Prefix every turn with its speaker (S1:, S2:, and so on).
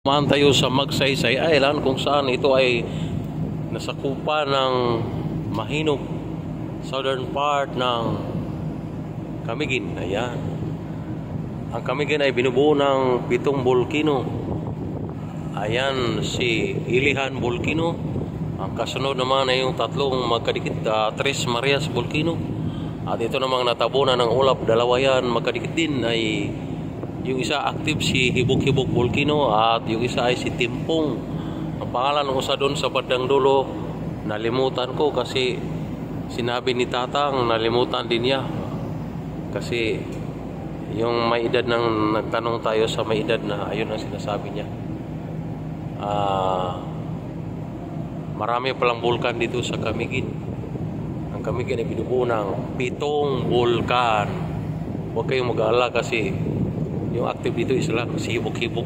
S1: Dumaan tayo sa Magsaysay Island kung saan ito ay nasakupan ng mahinog southern part ng Camiguin. Ayan. Ang Camiguin ay binubuo ng 7 volcano. Ayan si Ilihan Volcano. Ang kasunod naman ay yung tatlong magkadikit, Tres Marias Volcano. At ito namang natabunan ng ulap, dalawa yan magkadikit din, ay yung isa active si Hibok-Hibok Volcano at yung isa ay si Timpong. Ang pangalan ng isa doon sa bandang dulo nalimutan ko kasi sinabi ni Tatang, nalimutan din niya. Kasi yung may edad nang nagtanong tayo sa may edad na ayun ang sinasabi niya. Marami palang bulkan dito sa Camiguin. Ang Camiguin ay binubuo ng 7 bulkan. Huwag kayong mag-alala kasi yung active dito is lang si Hibok-Hibok.